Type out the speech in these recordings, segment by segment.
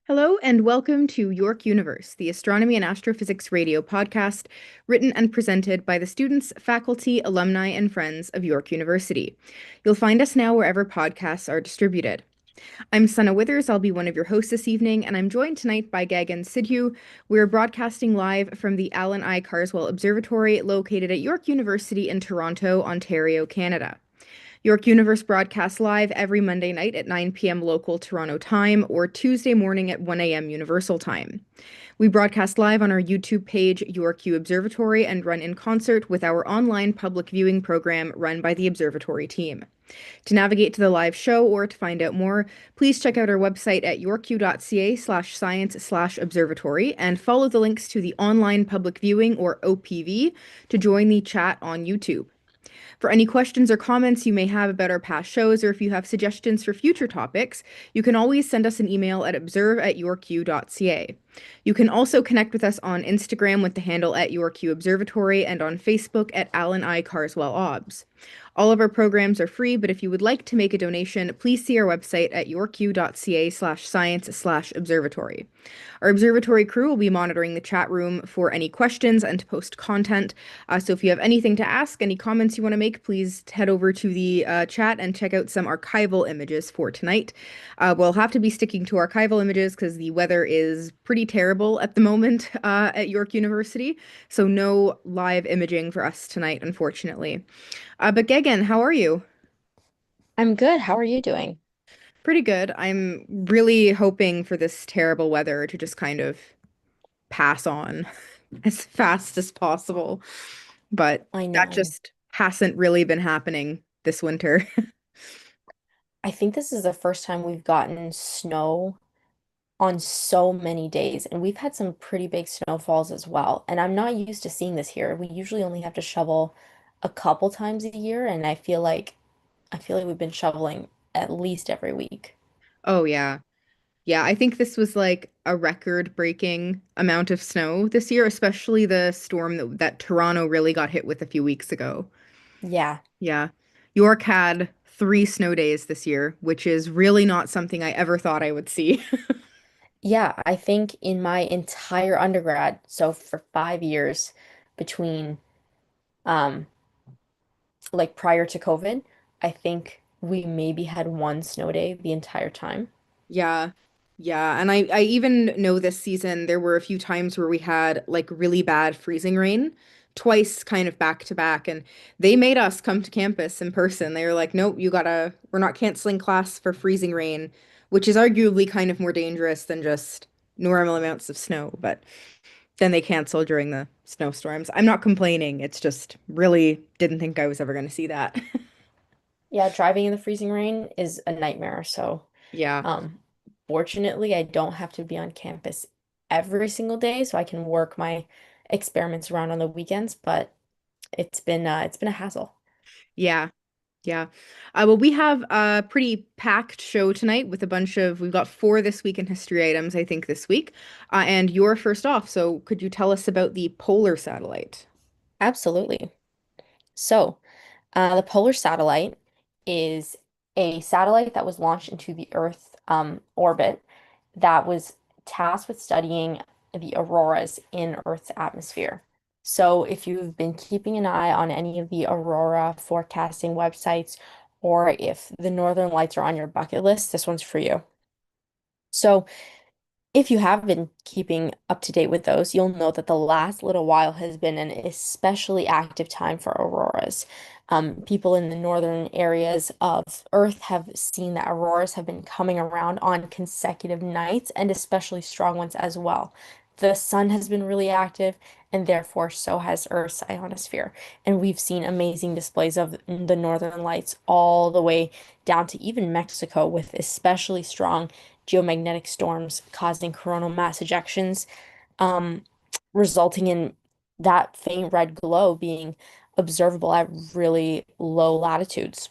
Hello, and welcome to York Universe, the astronomy and astrophysics radio podcast, written and presented by the students, faculty, alumni, and friends of York University. You'll find us now wherever podcasts are distributed. I'm Sana Withers. I'll be one of your hosts this evening, and I'm joined tonight by Gagan Sidhu. We're broadcasting live from the Allan Carswell Observatory, located at York University in Toronto, Ontario, Canada. York Universe broadcasts live every Monday night at 9 p.m. local Toronto time or Tuesday morning at 1 a.m. Universal time. We broadcast live on our YouTube page, York U Observatory, and run in concert with our online public viewing program run by the Observatory team. To navigate to the live show or to find out more, please check out our website at yorku.ca/science/observatory and follow the links to the online public viewing or OPV to join the chat on YouTube. For any questions or comments you may have about our past shows, or if you have suggestions for future topics, you can always send us an email at observe@yorku.ca. You can also connect with us on Instagram with the handle at Yorku Observatory and on Facebook at Allan I. Carswell OBS. All of our programs are free, but if you would like to make a donation, please see our website at yorku.ca/science/observatory. Our observatory crew will be monitoring the chat room for any questions and to post content. So if you have anything to ask, any comments you want to make, please head over to the chat and check out some archival images for tonight. We'll have to be sticking to archival images because the weather is pretty terrible at the moment at York University. So no live imaging for us tonight, unfortunately. But Gegan, how are you? I'm good. How are you doing? Pretty good. I'm really hoping for this terrible weather to just kind of pass on as fast as possible. But I that know. just hasn't really been happening this winter. I think this is the first time we've gotten snow on so many days, and we've had some pretty big snowfalls as well. And I'm not used to seeing this here. We usually only have to shovel a couple times a year, and I feel like we've been shoveling at least every week. Oh, yeah. Yeah, I think this was like a record-breaking amount of snow this year, especially the storm that Toronto really got hit with a few weeks ago. Yeah. Yeah. York had 3 snow days this year, which is really not something I ever thought I would see. Yeah, I think in my entire undergrad, so for 5 years between um like prior to COVID, I think we maybe had one snow day the entire time. Yeah. Yeah. And I even know this season there were a few times where we had like really bad freezing rain, twice kind of back to back. And they made us come to campus in person. They were like, nope, we're not canceling class for freezing rain, which is arguably kind of more dangerous than just normal amounts of snow. But then they canceled during the snowstorms. I'm not complaining. It's just really didn't think I was ever going to see that. Yeah, driving in the freezing rain is a nightmare. So, Yeah. um, fortunately, I don't have to be on campus every single day, so I can work my experiments around on the weekends, but it's been a hassle. Yeah. Yeah. Well, we have a pretty packed show tonight with we've got 4 this week in history items, I think, this week. And you're first off. So could you tell us about the polar satellite? Absolutely. So, the Polar Satellite is a satellite that was launched into the Earth orbit that was tasked with studying the auroras in Earth's atmosphere. So, if you've been keeping an eye on any of the aurora forecasting websites, or if the Northern Lights are on your bucket list, this one's for you. So, if you have been keeping up to date with those, you'll know that the last little while has been an especially active time for auroras. People in the northern areas of Earth have seen that auroras have been coming around on consecutive nights and especially strong ones as well. The sun has been really active, and therefore so has Earth's ionosphere. And we've seen amazing displays of the northern lights all the way down to even Mexico with especially strong geomagnetic storms causing coronal mass ejections, um, resulting in that faint red glow being observable at really low latitudes.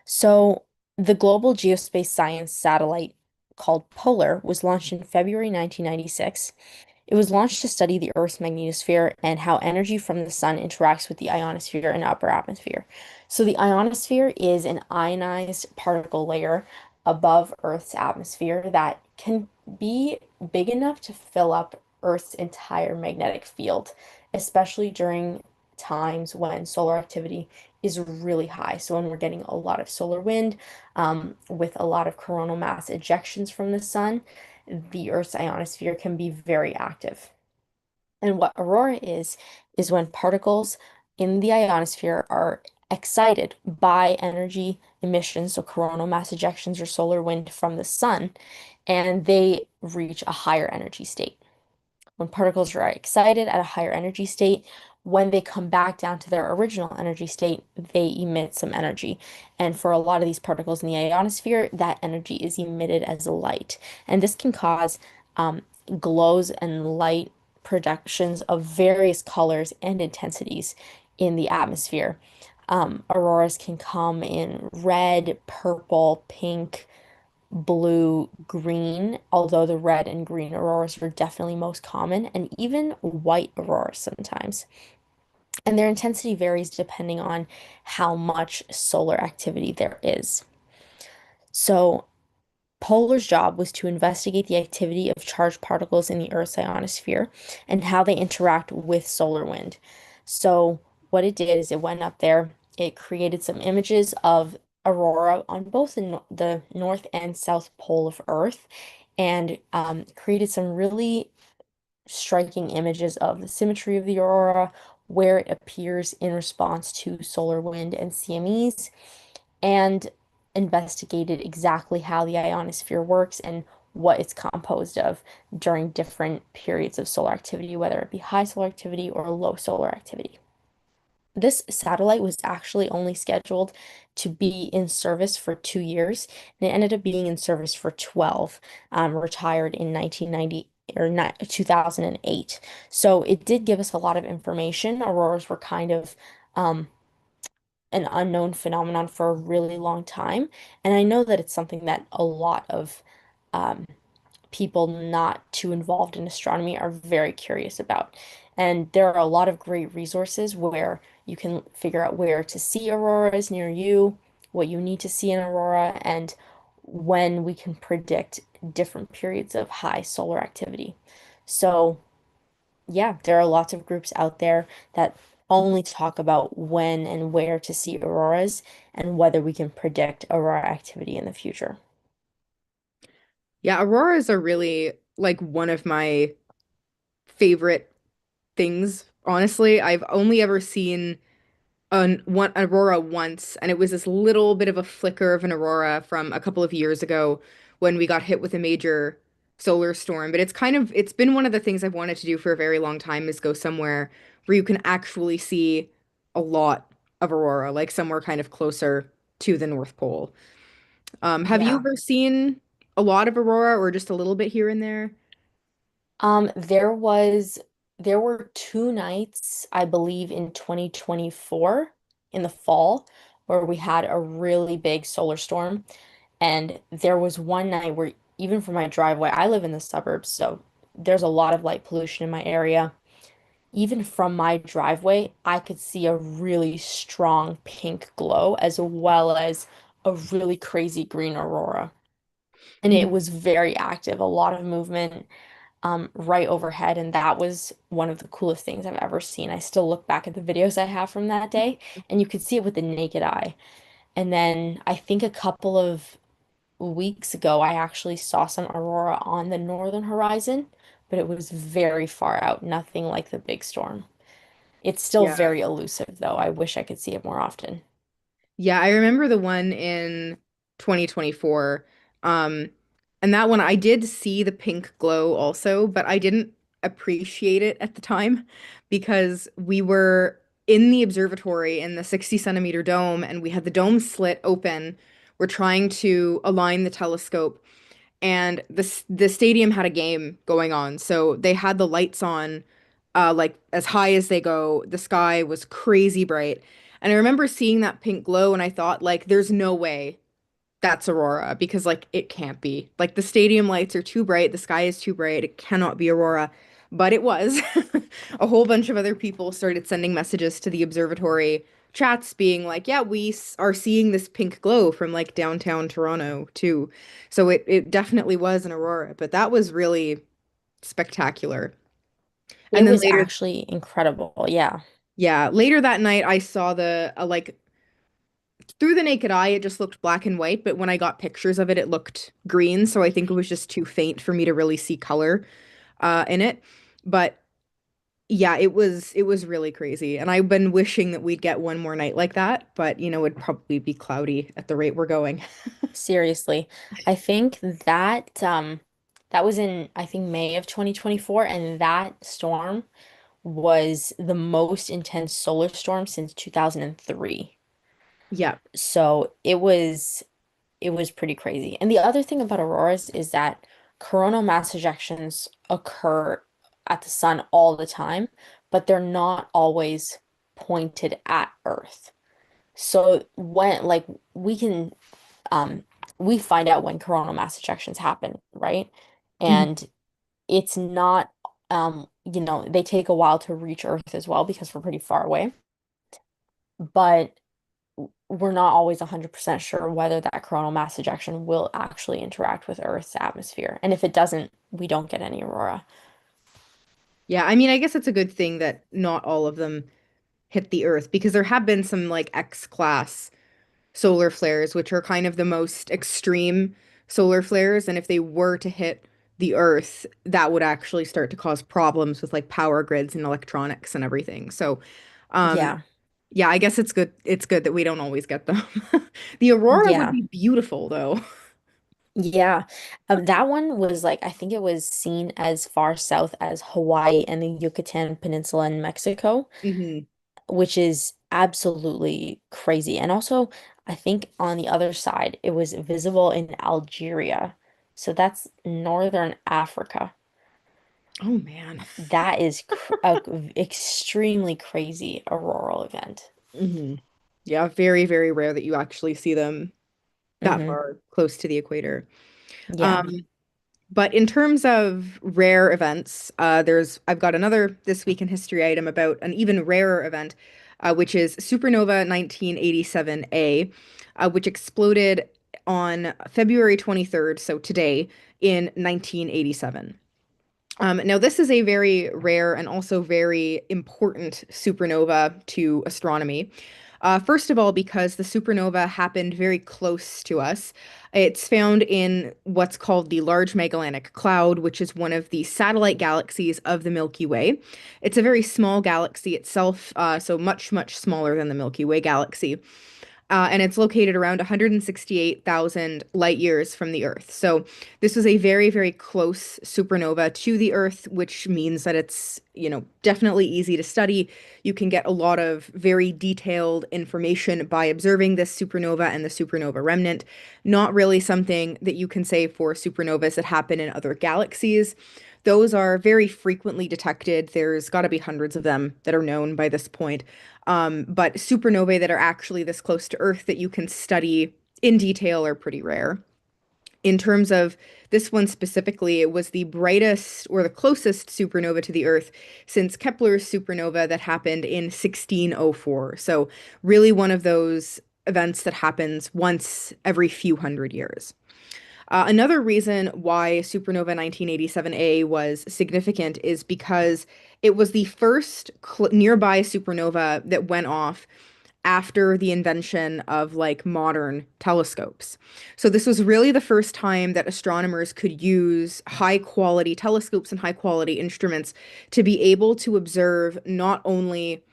So, the Global Geospace Science satellite called Polar was launched in February 1996. It was launched to study the Earth's magnetosphere and how energy from the sun interacts with the ionosphere and upper atmosphere. So, the ionosphere is an ionized particle layer above Earth's atmosphere that can be big enough to fill up Earth's entire magnetic field, especially during times when solar activity is really high. So when we're getting a lot of solar wind, with a lot of coronal mass ejections from the sun, the Earth's ionosphere can be very active. And what aurora is when particles in the ionosphere are excited by energy emissions, so coronal mass ejections or solar wind from the sun, and they reach a higher energy state. When particles are excited at a higher energy state, when they come back down to their original energy state, they emit some energy. And for a lot of these particles in the ionosphere, that energy is emitted as light. And this can cause glows and light projections of various colors and intensities in the atmosphere. Auroras can come in red, purple, pink, blue, green, although the red and green auroras are definitely most common, and even white auroras sometimes. And their intensity varies depending on how much solar activity there is. So, Polar's job was to investigate the activity of charged particles in the Earth's ionosphere and how they interact with solar wind. So, what it did is it went up there, it created some images of aurora on both the north and south pole of Earth, and created some really striking images of the symmetry of the aurora, where it appears in response to solar wind and CMEs, and investigated exactly how the ionosphere works and what it's composed of during different periods of solar activity, whether it be high solar activity or low solar activity. This satellite was actually only scheduled to be in service for 2 years, and it ended up being in service for 12, retired in 1990 or 2008. So it did give us a lot of information. Auroras were kind of um, an unknown phenomenon for a really long time. And I know that it's something that a lot of um, people not too involved in astronomy are very curious about. And there are a lot of great resources where you can figure out where to see auroras near you, what you need to see in aurora, and when we can predict different periods of high solar activity. So, yeah, there are lots of groups out there that only talk about when and where to see auroras and whether we can predict aurora activity in the future. Yeah, auroras are really like one of my favorite things, honestly. I've only ever seen an one aurora once, and it was this little bit of a flicker of an aurora from a couple of years ago when we got hit with a major solar storm. But it's been one of the things I've wanted to do for a very long time is go somewhere where you can actually see a lot of aurora, like somewhere kind of closer to the North Pole. Have you Yeah. ever seen a lot of aurora or just a little bit here and there? Um, there was there were 2 nights, I believe, in 2024 in the fall where we had a really big solar storm. And there was one night where even from my driveway, I live in the suburbs, so there's a lot of light pollution in my area. Even from my driveway, I could see a really strong pink glow as well as a really crazy green aurora. And it was very active, a lot of movement right overhead, and that was one of the coolest things I've ever seen. I still look back at the videos I have from that day, and you could see it with the naked eye. And then I think a couple of weeks ago, I actually saw some aurora on the northern horizon, but it was very far out, nothing like the big storm. It's still Yeah. very elusive, though. I wish I could see it more often. Yeah, I remember the one in 2024. Um, and that one I did see the pink glow also, but I didn't appreciate it at the time because we were in the observatory in the 60 centimeter dome and we had the dome slit open. We're trying to align the telescope and the stadium had a game going on. So they had the lights on like as high as they go. The sky was crazy bright. And I remember seeing that pink glow and I thought like there's no way that's aurora because like it can't be. Like the stadium lights are too bright, the sky is too bright. It cannot be aurora. But it was. A whole bunch of other people started sending messages to the observatory chats being like, yeah, are seeing this pink glow from like downtown Toronto too. So it definitely was an aurora, but that was really spectacular. It And then was later, actually incredible. Yeah, yeah, later that night I saw like through the naked eye it just looked black and white, but when I got pictures of it it looked green, so I think it was just too faint for me to really see color in it. But yeah, it was really crazy. And I've been wishing that we'd get one more night like that, but it'd probably be cloudy at the rate we're going. seriously. I think that that was in I think May of 2024, and that storm was the most intense solar storm since 2003. Yeah. So it was pretty crazy. And the other thing about auroras is that coronal mass ejections occur at the sun all the time, but they're not always pointed at Earth. So when like we can um we find out when coronal mass ejections happen, right? Mhm. And it's not they take a while to reach Earth as well because we're pretty far away. But we're not always 100% sure whether that coronal mass ejection will actually interact with Earth's atmosphere. And if it doesn't, we don't get any aurora. Yeah, I mean, I guess it's a good thing that not all of them hit the Earth because there have been some like X-class solar flares, which are kind of the most extreme solar flares. And if they were to hit the Earth, that would actually start to cause problems with like power grids and electronics and everything. So, um, Yeah. yeah, I guess it's good. It's good that we don't always get them. The aurora would Yeah. be beautiful, though. Yeah. That one was like, I think it was seen as far south as Hawaii and the Yucatan Peninsula in Mexico, Hmm. which is absolutely crazy. And also, I think on the other side, it was visible in Algeria. So that's northern Africa. Oh man. That is cr a extremely crazy auroral event. Hmm. Yeah, very, very rare that you actually see them that Hmm. far close to the equator. Yeah. Um, But in terms of rare events, I've got another This Week in History item about an even rarer event, which is supernova 1987A, which exploded on February 23rd, so today, in 1987. Now, this is a very rare and also very important supernova to astronomy. First of all, because the supernova happened very close to us. It's found in what's called the Large Magellanic Cloud, which is one of the satellite galaxies of the Milky Way. It's a very small galaxy itself, so much, much smaller than the Milky Way galaxy. And it's located around 168,000 light years from the Earth. So this was a very, very close supernova to the Earth, which means that it's, definitely easy to study. You can get a lot of very detailed information by observing this supernova and the supernova remnant. Not really something that you can say for supernovas that happen in other galaxies. Those are very frequently detected. There's got to be hundreds of them that are known by this point. But supernovae that are actually this close to Earth that you can study in detail are pretty rare. In terms of this one specifically, it was the brightest or the closest supernova to the Earth since Kepler's supernova that happened in 1604. So, really one of those events that happens once every few hundred years. Another reason why supernova 1987A was significant is because it was the first nearby supernova that went off after the invention of like modern telescopes. So this was really the first time that astronomers could use high quality telescopes and high quality instruments to be able to observe not only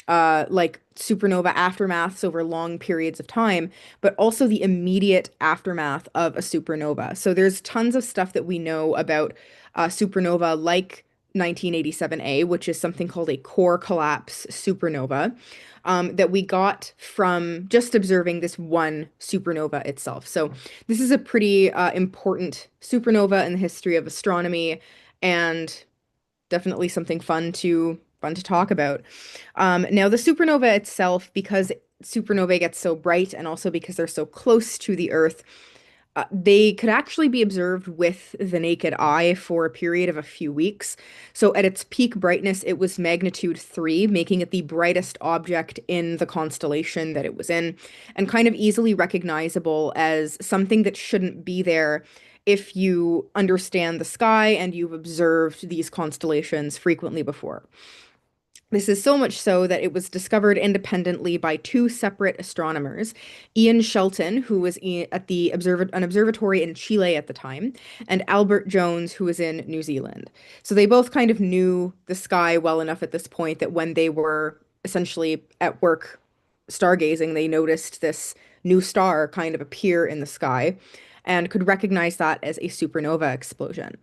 like supernova aftermaths over long periods of time, but also the immediate aftermath of a supernova. So there's tons of stuff that we know about supernova like 1987A, which is something called a core collapse supernova, that we got from just observing this one supernova itself. So this is a pretty important supernova in the history of astronomy, and definitely something fun to talk about. Now, the supernova itself, because supernovae get so bright and also because they're so close to the Earth, They could actually be observed with the naked eye for a period of a few weeks. So at its peak brightness, it was magnitude 3, making it the brightest object in the constellation that it was in, and kind of easily recognizable as something that shouldn't be there if you understand the sky and you've observed these constellations frequently before. This is so much so that it was discovered independently by two separate astronomers, Ian Shelton, who was at an observatory in Chile at the time, and Albert Jones, who was in New Zealand. So they both kind of knew the sky well enough at this point that when they were essentially at work stargazing, they noticed this new star kind of appear in the sky and could recognize that as a supernova explosion.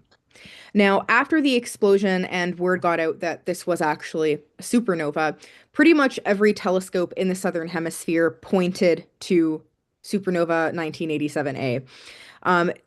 Now, after the explosion and word got out that this was actually a supernova, pretty much every telescope in the southern hemisphere pointed to supernova 1987A.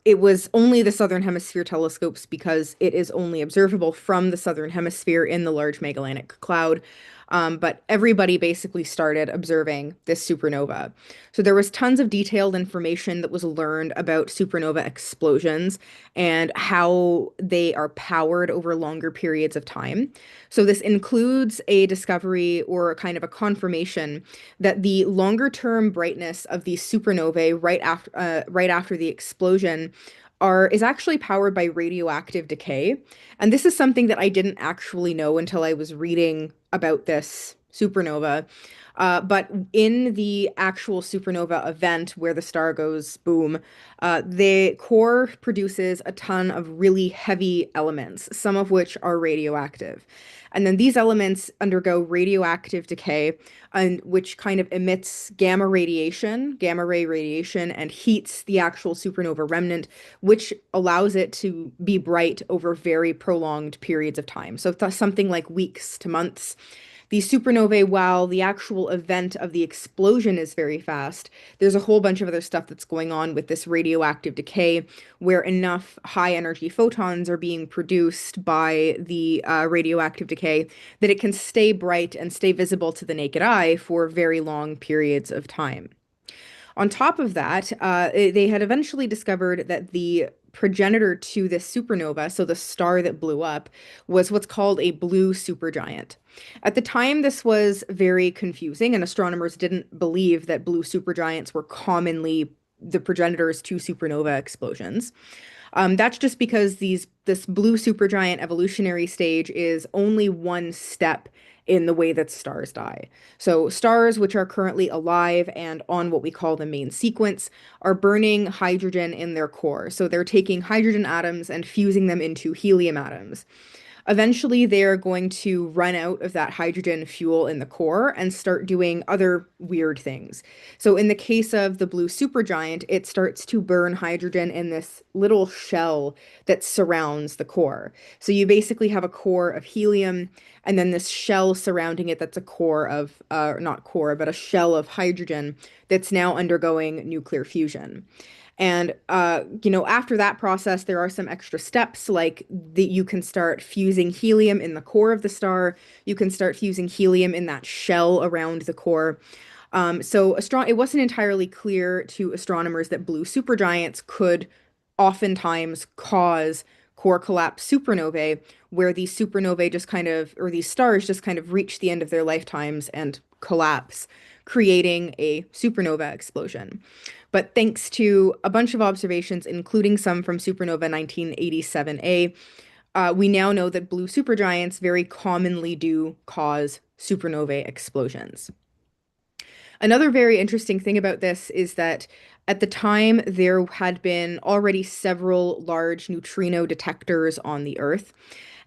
It was only the Southern Hemisphere telescopes because it is only observable from the Southern Hemisphere in the Large Magellanic Cloud. But everybody basically started observing this supernova. So there was tons of detailed information that was learned about supernova explosions and how they are powered over longer periods of time. So this includes a discovery or kind of a confirmation that the longer term brightness of these supernovae right after the explosion is actually powered by radioactive decay. And this is something that I didn't actually know until I was reading about this supernova. But in the actual supernova event where the star goes boom, the core produces a ton of really heavy elements, some of which are radioactive. And then these elements undergo radioactive decay, and which kind of emits gamma radiation, gamma ray radiation, and heats the actual supernova remnant, which allows it to be bright over very prolonged periods of time. So something like weeks to months. These supernovae, while the actual event of the explosion is very fast, there's a whole bunch of other stuff that's going on with this radioactive decay, where enough high energy photons are being produced by the radioactive decay that it can stay bright and stay visible to the naked eye for very long periods of time. On top of that, they had eventually discovered that the progenitor to this supernova, so the star that blew up, was what's called a blue supergiant. At the time, this was very confusing, and astronomers didn't believe that blue supergiants were commonly the progenitors to supernova explosions. That's just because this blue supergiant evolutionary stage is only one step in the way that stars die. So stars which are currently alive and on what we call the main sequence are burning hydrogen in their core. So they're taking hydrogen atoms and fusing them into helium atoms. Eventually, they are going to run out of that hydrogen fuel in the core and start doing other weird things. So, in the case of the blue supergiant, it starts to burn hydrogen in this little shell that surrounds the core. So, you basically have a core of helium and then this shell surrounding it that's a core of, not core, but a shell of hydrogen that's now undergoing nuclear fusion. And after that process, there are some extra steps like that you can start fusing helium in the core of the star. You can start fusing helium in that shell around the core. It wasn't entirely clear to astronomers that blue supergiants could oftentimes cause core collapse supernovae, where these supernovae just kind of, or these stars just kind of reach the end of their lifetimes and collapse, creating a supernova explosion. But thanks to a bunch of observations, including some from supernova 1987A, we now know that blue supergiants very commonly do cause supernovae explosions. Another very interesting thing about this is that at the time there had been already several large neutrino detectors on the Earth,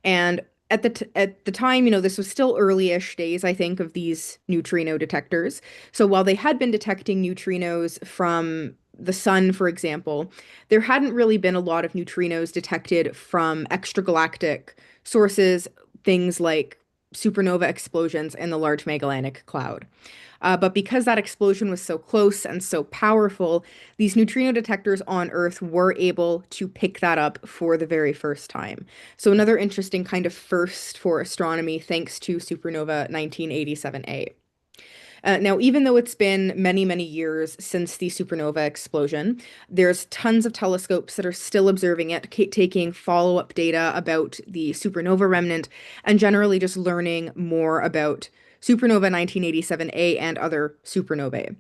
and at the time, this was still early-ish days, I think, of these neutrino detectors. So while they had been detecting neutrinos from the sun, for example, there hadn't really been a lot of neutrinos detected from extragalactic sources, things like supernova explosions in the Large Magellanic Cloud. But because that explosion was so close and so powerful, these neutrino detectors on Earth were able to pick that up for the very first time. So another interesting kind of first for astronomy thanks to supernova 1987A. Now, even though it's been many, many years since the supernova explosion, there's tons of telescopes that are still observing it, taking follow-up data about the supernova remnant, and generally just learning more about supernova 1987A and other supernovae.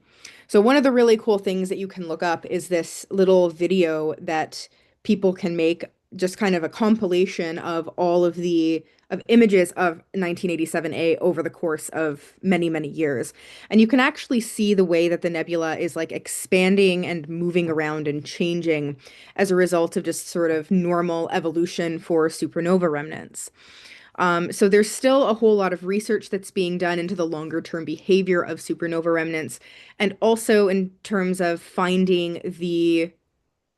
So one of the really cool things that you can look up is this little video that people can make, just kind of a compilation of all of the images of 1987A over the course of many, many years. And you can actually see the way that the nebula is like expanding and moving around and changing as a result of just sort of normal evolution for supernova remnants. So there's still a whole lot of research that's being done into the longer term behavior of supernova remnants, and also in terms of finding the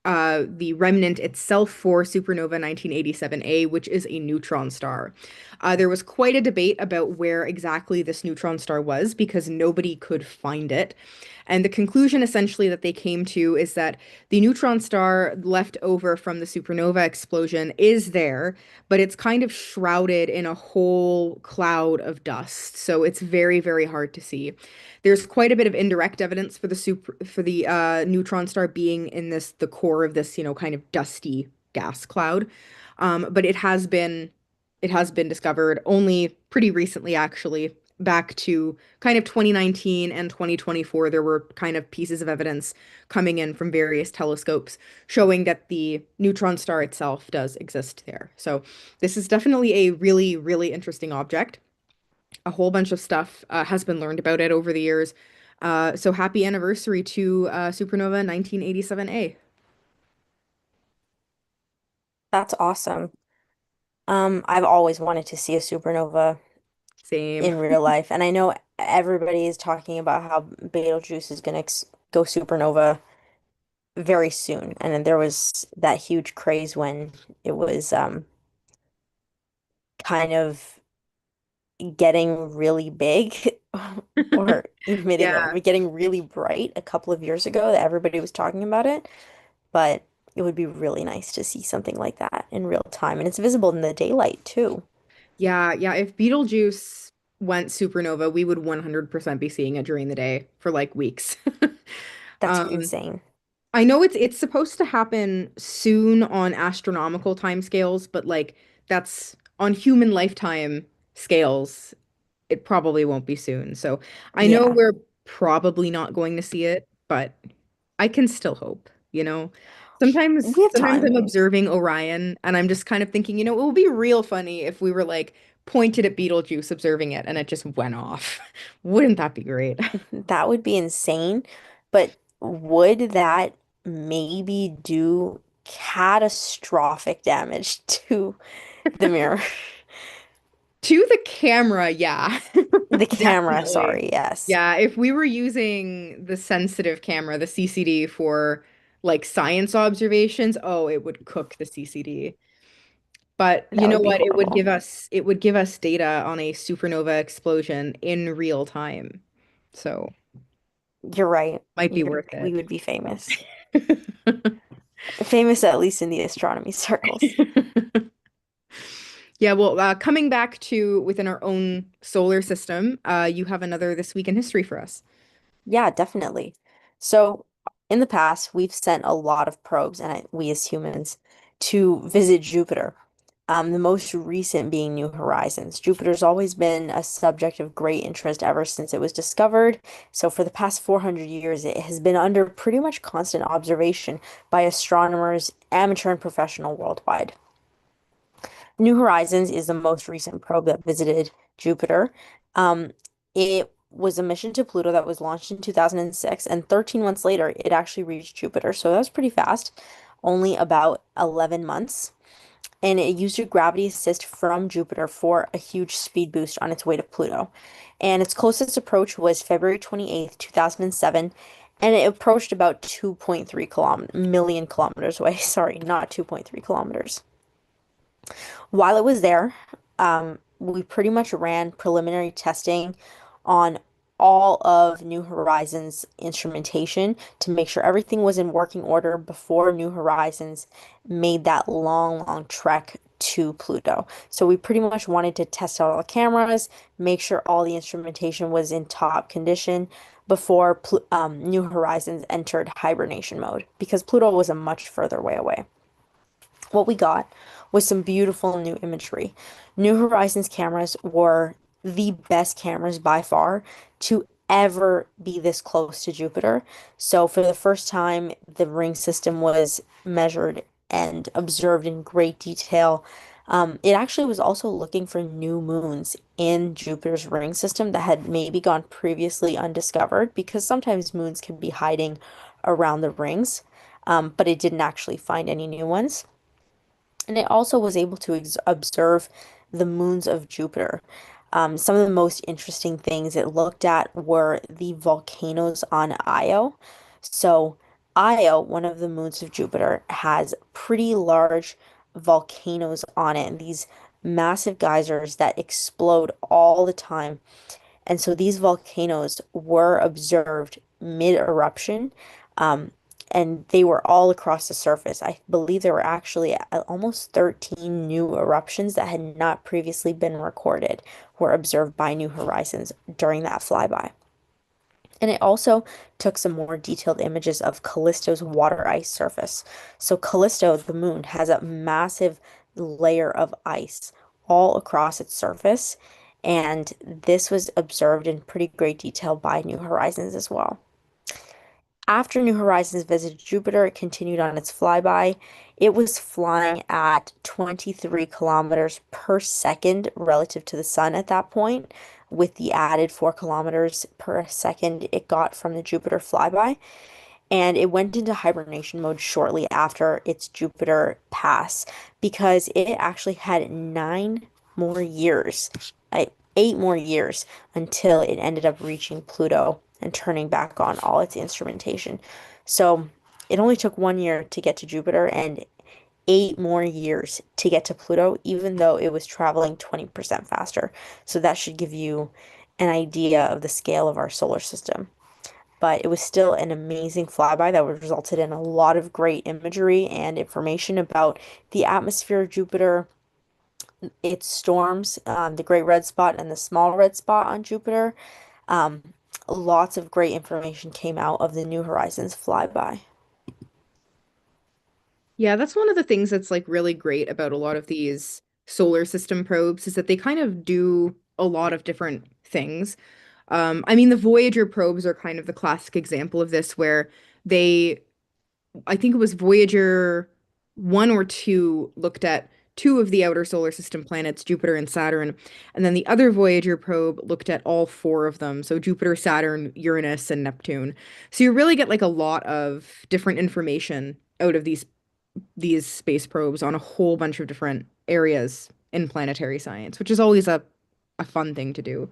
remnant itself for supernova 1987A, which is a neutron star. There was quite a debate about where exactly this neutron star was because nobody could find it. And the conclusion essentially that they came to is that the neutron star left over from the supernova explosion is there, but it's kind of shrouded in a whole cloud of dust. So it's very, very hard to see. There's quite a bit of indirect evidence for the neutron star being in the core of this, kind of dusty gas cloud. But it has been discovered only pretty recently, actually. Back to kind of 2019 and 2024, there were kind of pieces of evidence coming in from various telescopes showing that the neutron star itself does exist there. So this is definitely a really, really interesting object. A whole bunch of stuff has been learned about it over the years. So happy anniversary to Supernova 1987A. That's awesome. I've always wanted to see a supernova Same. in real life, and I know everybody is talking about how Betelgeuse is gonna ex go supernova very soon. And then there was that huge craze when it was kind of getting really big or emitting or Yeah. getting really bright a couple of years ago that everybody was talking about it. But it would be really nice to see something like that in real time. And it's visible in the daylight too. Yeah, yeah. If Betelgeuse went supernova, we would 100% be seeing it during the day for like weeks. That's Um, insane. I know it's supposed to happen soon on astronomical timescales, but like that's on human lifetime scales. It probably won't be soon. So I know Yeah. we're probably not going to see it, but I can still hope. We have Sometimes time. I'm observing Orion and I'm just kind of thinking, it would be real funny if we were like pointed at Betelgeuse observing it and it just went off. Wouldn't that be great? That would be insane. But would that maybe do catastrophic damage to the mirror? To the camera, yeah. The camera, Definitely. sorry, yes. Yeah, if we were using the sensitive camera, the CCD for like science observations, oh, it would cook the CCD. But you That know would be what? horrible. It would give us data on a supernova explosion in real time. So, You're right. might be worth We it. would be famous. Famous at least in the astronomy circles. Yeah, well, coming back to within our own solar system, you have another This Week in History for us. Yeah, definitely. So, in the past, we've sent a lot of probes, and we as humans, to visit Jupiter. The most recent being New Horizons. Jupiter's always been a subject of great interest ever since it was discovered. So, for the past 400 years, it has been under pretty much constant observation by astronomers, amateur and professional worldwide. New Horizons is the most recent probe that visited Jupiter. It was a mission to Pluto that was launched in 2006, and 13 months later, it actually reached Jupiter. So that was pretty fast, only about 11 months. And it used a gravity assist from Jupiter for a huge speed boost on its way to Pluto. And its closest approach was February 28th, 2007, and it approached about 2.3 million kilometers away. Sorry, not 2.3 kilometers. While it was there, we pretty much ran preliminary testing on all of New Horizons instrumentation to make sure everything was in working order before New Horizons made that long, long trek to Pluto. So we pretty much wanted to test out all the cameras, make sure all the instrumentation was in top condition before New Horizons entered hibernation mode because Pluto was a much further way away. What we got was some beautiful new imagery. New Horizons cameras were the best cameras by far to ever be this close to Jupiter. So, for the first time, the ring system was measured and observed in great detail. It actually was also looking for new moons in Jupiter's ring system that had maybe gone previously undiscovered because sometimes moons can be hiding around the rings, but it didn't actually find any new ones. And it also was able to observe the moons of Jupiter. Some of the most interesting things it looked at were the volcanoes on Io. So, Io, one of the moons of Jupiter, has pretty large volcanoes on it, and these massive geysers that explode all the time. And so these volcanoes were observed mid-eruption, um, and they were all across the surface. I believe there were actually almost 13 new eruptions that had not previously been recorded, were observed by New Horizons during that flyby. And it also took some more detailed images of Callisto's water ice surface. So Callisto, the moon, has a massive layer of ice all across its surface, and this was observed in pretty great detail by New Horizons as well. After New Horizons visited Jupiter, it continued on its flyby. It was flying at 23 kilometers per second relative to the sun at that point, with the added 4 kilometers per second it got from the Jupiter flyby. And it went into hibernation mode shortly after its Jupiter pass because it actually had 9 more years, 8 more years until it ended up reaching Pluto and turning back on all its instrumentation. So it only took 1 year to get to Jupiter and 8 more years to get to Pluto, even though it was traveling 20% faster. So that should give you an idea of the scale of our solar system. But it was still an amazing flyby that resulted in a lot of great imagery and information about the atmosphere of Jupiter, its storms, the Great Red Spot and the Small Red Spot on Jupiter. Um, Lots of great information came out of the New Horizons flyby. Yeah, that's one of the things that's like really great about a lot of these solar system probes is that they kind of do a lot of different things. I mean, the Voyager probes are kind of the classic example of this, where they, I think it was Voyager 1 or 2, looked at two of the outer solar system planets, Jupiter and Saturn, and then the other Voyager probe looked at all four of them, so Jupiter, Saturn, Uranus, and Neptune. So you really get like a lot of different information out of these space probes on a whole bunch of different areas in planetary science, which is always a fun thing to do.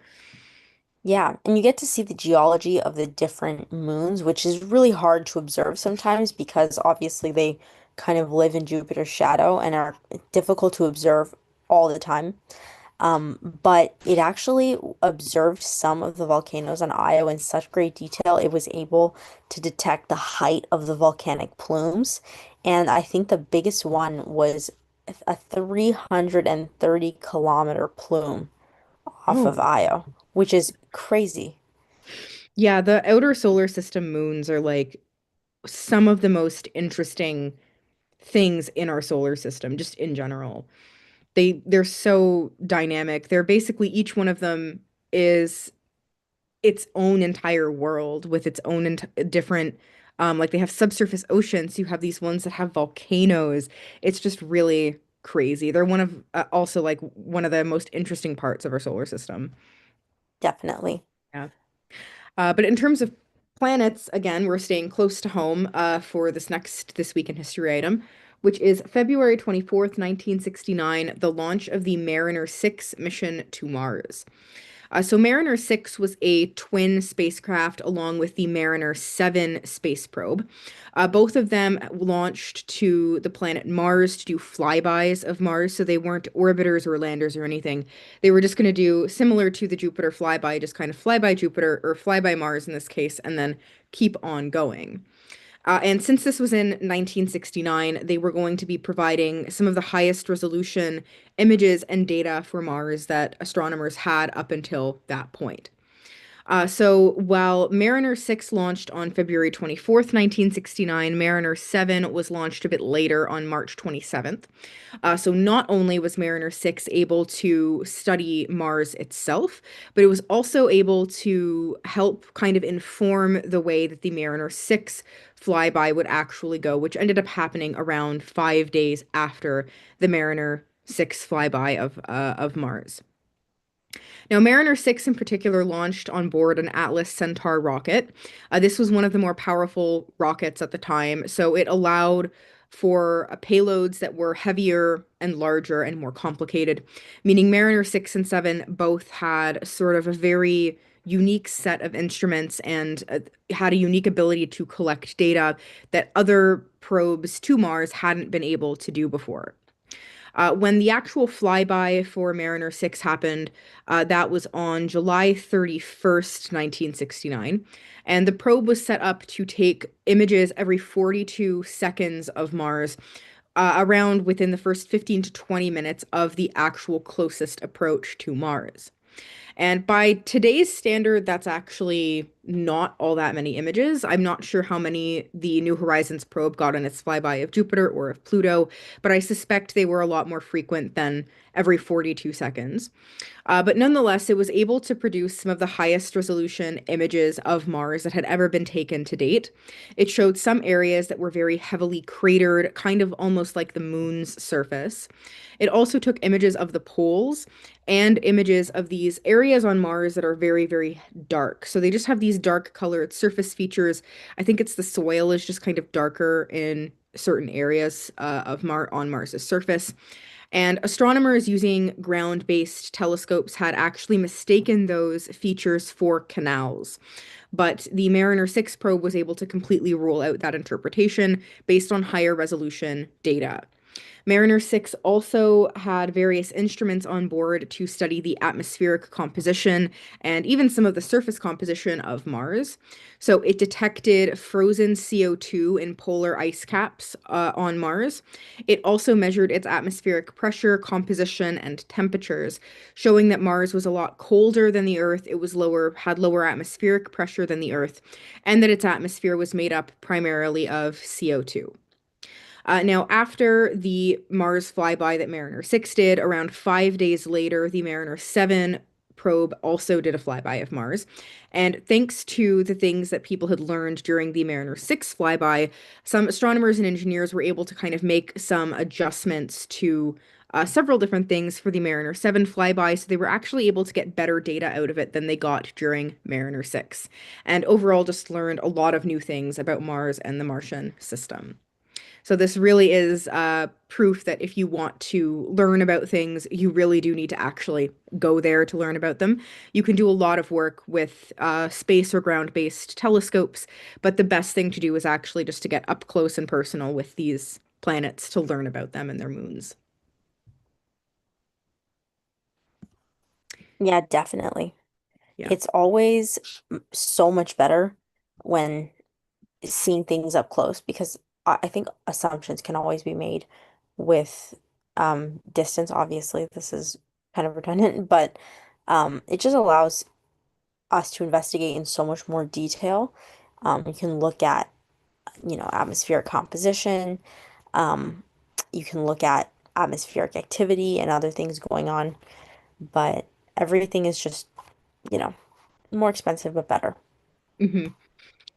Yeah, and you get to see the geology of the different moons, which is really hard to observe sometimes because obviously they kind of live in Jupiter's shadow and are difficult to observe all the time. But it actually observed some of the volcanoes on Io in such great detail, it was able to detect the height of the volcanic plumes. And I think the biggest one was a 330-kilometer plume off of Oh. Io, which is crazy. Yeah, the outer solar system moons are like some of the most interesting things in our solar system, just in general. They're so dynamic. They're basically each one of them is its own entire world with its own different like they have subsurface oceans. You have these ones that have volcanoes. It's just really crazy. They're one of also like one of the most interesting parts of our solar system. Definitely. Yeah. But in terms of planets, again, we're staying close to home for this week in history item, which is February 24th, 1969, the launch of the Mariner 6 mission to Mars. So Mariner 6 was a twin spacecraft along with the Mariner 7 space probe. Both of them launched to the planet Mars to do flybys of Mars, so they weren't orbiters or landers or anything. They were just going to do similar to the Jupiter flyby, just kind of fly by Jupiter or fly by Mars in this case, and then keep on going. And since this was in 1969, they were going to be providing some of the highest resolution images and data for Mars that astronomers had up until that point. So while Mariner 6 launched on February 24th, 1969, Mariner 7 was launched a bit later on March 27th. So not only was Mariner 6 able to study Mars itself, but it was also able to help kind of inform the way that the Mariner 6 flyby would actually go, which ended up happening around 5 days after the Mariner 6 flyby of Mars. Now, Mariner 6 in particular launched on board an Atlas Centaur rocket. This was one of the more powerful rockets at the time, so it allowed for payloads that were heavier and larger and more complicated, meaning Mariner 6 and 7 both had sort of a very unique set of instruments and had a unique ability to collect data that other probes to Mars hadn't been able to do before. When the actual flyby for Mariner 6 happened, that was on July 31st, 1969. And the probe was set up to take images every 42 seconds of Mars, around within the first 15 to 20 minutes of the actual closest approach to Mars. And by today's standard, that's actually not all that many images. I'm not sure how many the New Horizons probe got on its flyby of Jupiter or of Pluto, but I suspect they were a lot more frequent than every 42 seconds. But nonetheless, it was able to produce some of the highest resolution images of Mars that had ever been taken to date. It showed some areas that were very heavily cratered, kind of almost like the moon's surface. It also took images of the poles and images of these areas on Mars that are very, very dark. So they just have these dark colored surface features. I think it's the soil is just kind of darker in certain areas on Mars's surface. And astronomers using ground-based telescopes had actually mistaken those features for canals. But the Mariner 6 probe was able to completely rule out that interpretation based on higher resolution data. Mariner 6 also had various instruments on board to study the atmospheric composition and even some of the surface composition of Mars. So it detected frozen CO2 in polar ice caps on Mars. It also measured its atmospheric pressure, composition, and temperatures, showing that Mars was a lot colder than the Earth. It was had lower atmospheric pressure than the Earth, and that its atmosphere was made up primarily of CO2. Now, after the Mars flyby that Mariner 6 did, around 5 days later, the Mariner 7 probe also did a flyby of Mars. And thanks to the things that people had learned during the Mariner 6 flyby, some astronomers and engineers were able to kind of make some adjustments to several different things for the Mariner 7 flyby, so they were actually able to get better data out of it than they got during Mariner 6. And overall, just learned a lot of new things about Mars and the Martian system. So this really is proof that if you want to learn about things, you really do need to actually go there to learn about them. You can do a lot of work with space or ground-based telescopes, but the best thing to do is actually just to get up close and personal with these planets to learn about them and their moons. Yeah, definitely. Yeah. It's always so much better when seeing things up close because I think assumptions can always be made with distance. Obviously, this is kind of redundant, but it just allows us to investigate in so much more detail. You can look at, atmospheric composition. Um, you can look at atmospheric activity and other things going on, but everything is just, you know, more expensive but better. hmm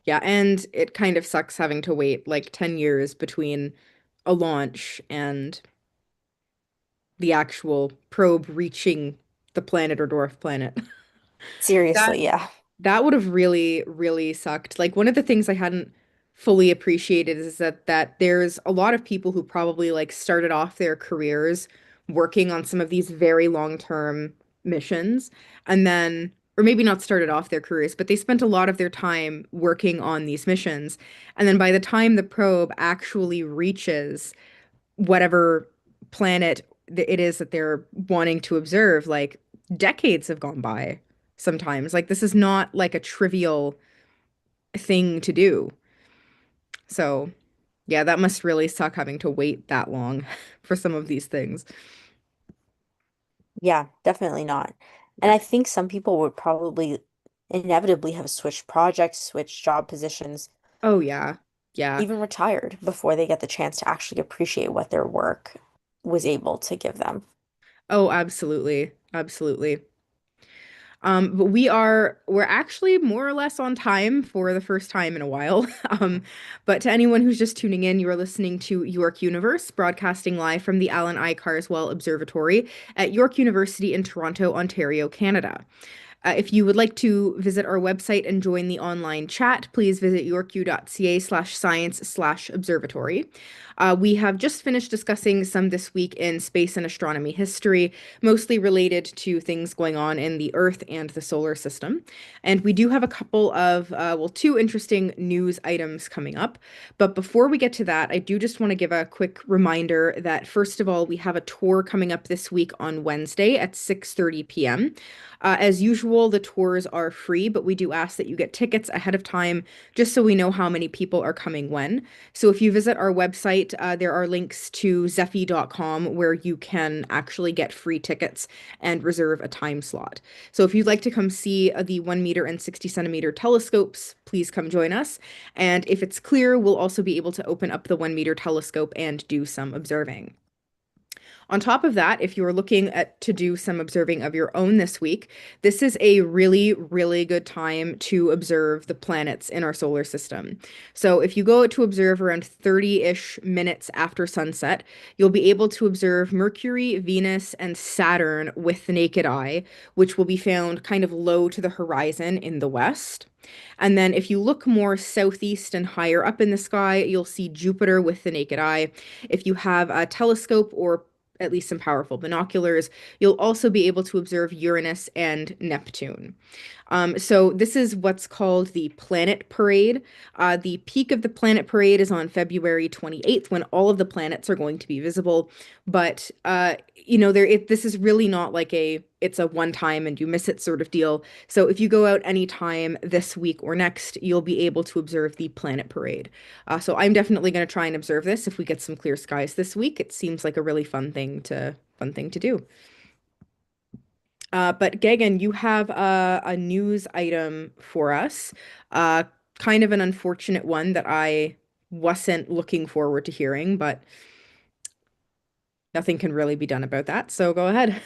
Yeah, and it kind of sucks having to wait like 10 years between a launch and the actual probe reaching the planet or dwarf planet. That Seriously, yeah. that would have really, really sucked. Like one of the things I hadn't fully appreciated is that there's a lot of people who probably like started off their careers working on some of these very long-term missions and then or maybe not started off their careers, but they spent a lot of their time working on these missions. And then by the time the probe actually reaches whatever planet it is that they're wanting to observe, like decades have gone by sometimes. Like this is not like a trivial thing to do. So, yeah, that must really suck having to wait that long for some of these things. Yeah, definitely not. And Yeah. I think some people would probably inevitably have switched projects, switched job positions, Oh, yeah. Yeah. even retired before they get the chance to actually appreciate what their work was able to give them. Oh, absolutely. Absolutely. But we're actually more or less on time for the first time in a while. But to anyone who's just tuning in, you are listening to York Universe, broadcasting live from the Allan Carswell Observatory at York University in Toronto, Ontario, Canada. If you would like to visit our website and join the online chat, please visit yorku.ca/science/observatory. We have just finished discussing some this week in space and astronomy history, mostly related to things going on in the Earth and the solar system. And we do have a couple of, two interesting news items coming up. But before we get to that, I do just want to give a quick reminder that, first of all, we have a tour coming up this week on Wednesday at 6:30 p.m. As usual, the tours are free, but we do ask that you get tickets ahead of time just so we know how many people are coming when. So if you visit our website, there are links to zephy.com where you can actually get free tickets and reserve a time slot. So if you'd like to come see the 1 meter and 60 centimeter telescopes, please come join us. And if it's clear, we'll also be able to open up the 1 meter telescope and do some observing. On top of that, if you're looking at to do some observing of your own this week, this is a really, really good time to observe the planets in our solar system. So if you go to observe around 30-ish minutes after sunset, you'll be able to observe Mercury, Venus, and Saturn with the naked eye, which will be found kind of low to the horizon in the west. And then if you look more southeast and higher up in the sky, you'll see Jupiter with the naked eye. If you have a telescope or at least some powerful binoculars, you'll also be able to observe Uranus and Neptune. So this is what's called the Planet Parade. The peak of the Planet Parade is on February 28th when all of the planets are going to be visible. But this is really not like it's a one time and you miss it sort of deal. So if you go out anytime this week or next, you'll be able to observe the Planet Parade. So I'm definitely going to try and observe this if we get some clear skies this week. It seems like a really fun thing to do. But Gagan, you have a news item for us, uh, kind of an unfortunate one that I wasn't looking forward to hearing, but nothing can really be done about that. So go ahead.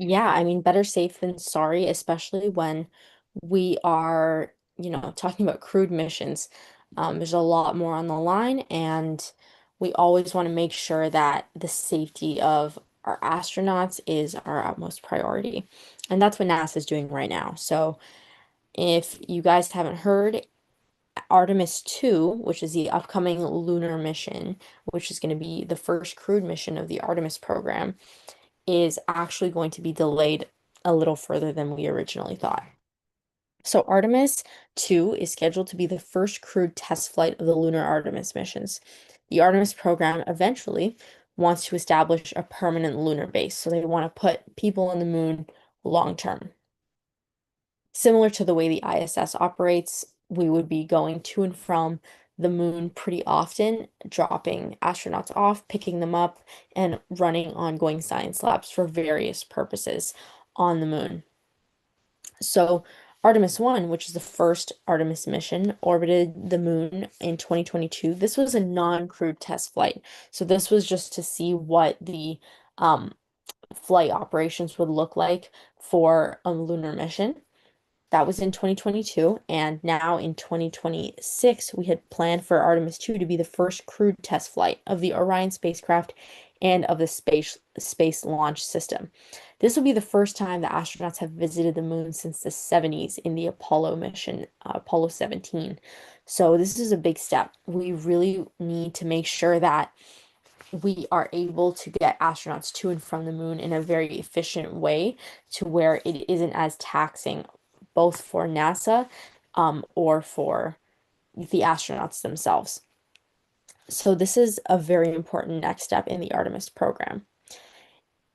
Yeah, I mean, better safe than sorry, especially when we are, talking about crewed missions. There's a lot more on the line, and we always want to make sure that the safety of our astronauts is our utmost priority. And that's what NASA is doing right now. So if you guys haven't heard, Artemis 2, which is the upcoming lunar mission, which is going to be the first crewed mission of the Artemis program, is actually going to be delayed a little further than we originally thought. So Artemis 2 is scheduled to be the first crewed test flight of the lunar Artemis missions. The Artemis program eventually wants to establish a permanent lunar base, so they want to put people on the moon long term. Similar to the way the ISS operates, we would be going to and from the moon pretty often, dropping astronauts off, picking them up, and running ongoing science labs for various purposes on the moon. So, Artemis 1, which is the first Artemis mission, orbited the moon in 2022. This was a non-crewed test flight. So, this was just to see what the flight operations would look like for a lunar mission. That was in 2022, and now in 2026, we had planned for Artemis 2 to be the first crewed test flight of the Orion spacecraft and of the space launch system. This will be the first time the astronauts have visited the moon since the 70s in the Apollo mission, Apollo 17. So this is a big step. We really need to make sure that we are able to get astronauts to and from the moon in a very efficient way to where it isn't as taxing both for NASA or for the astronauts themselves. So this is a very important next step in the Artemis program.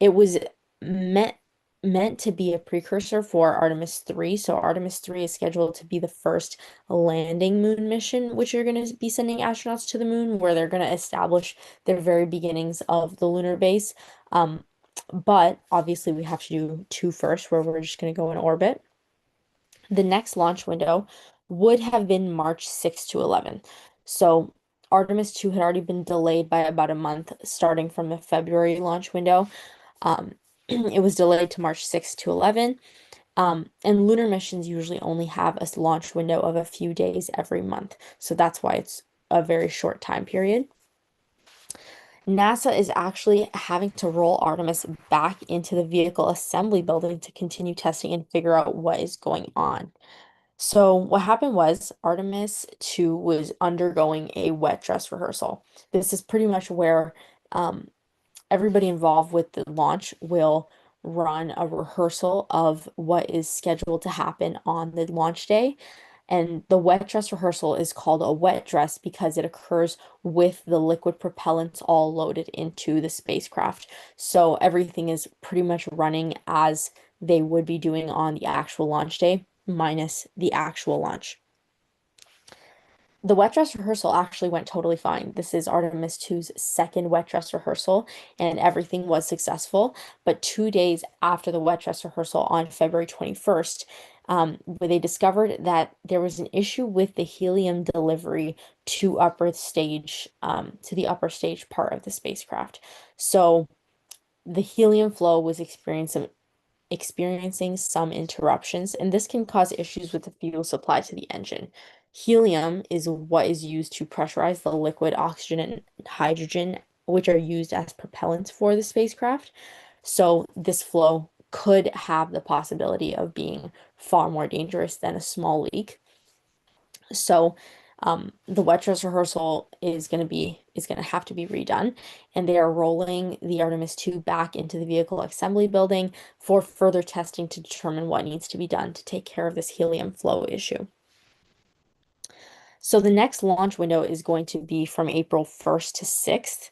It was meant meant to be a precursor for Artemis 3. So Artemis 3 is scheduled to be the first landing moon mission, which are going to be sending astronauts to the moon, where they're going to establish their very beginnings of the lunar base. Um, but obviously we have to do two first, where we're just going to go in orbit. The next launch window would have been March 6 to 11. So Artemis 2 had already been delayed by about a month, starting from the February launch window. It was delayed to March 6 to 11. And lunar missions usually only have a launch window of a few days every month. So that's why it's a very short time period. NASA is actually having to roll Artemis back into the vehicle assembly building to continue testing and figure out what is going on. So what happened was Artemis 2 was undergoing a wet dress rehearsal. This is pretty much where um, everybody involved with the launch will run a rehearsal of what is scheduled to happen on the launch day. And the wet dress rehearsal is called a wet dress because it occurs with the liquid propellants all loaded into the spacecraft. So everything is pretty much running as they would be doing on the actual launch day, minus the actual launch. The wet dress rehearsal actually went totally fine. This is Artemis 2's second wet dress rehearsal, and everything was successful. But 2 days after the wet dress rehearsal on February 21st, where they discovered that there was an issue with the helium delivery to the upper stage part of the spacecraft. So the helium flow was experiencing some interruptions, and this can cause issues with the fuel supply to the engine. Helium is what is used to pressurize the liquid oxygen and hydrogen, which are used as propellants for the spacecraft. So this flow could have the possibility of being far more dangerous than a small leak. So the wet dress rehearsal is going to have to be redone, and they are rolling the Artemis 2 back into the vehicle assembly building for further testing to determine what needs to be done to take care of this helium flow issue. So the next launch window is going to be from April 1st to 6th,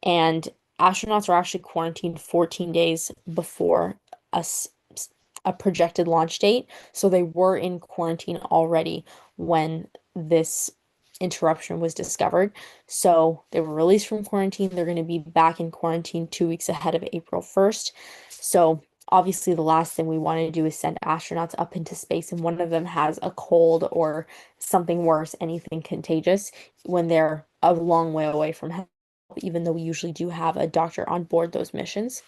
and astronauts are actually quarantined 14 days before a, a projected launch date. So they were in quarantine already when this interruption was discovered. So they were released from quarantine. They're going to be back in quarantine 2 weeks ahead of April 1st. So obviously, the last thing we want to do is send astronauts up into space and one of them has a cold or something worse, anything contagious, when they're a long way away from help, even though we usually do have a doctor on board those missions.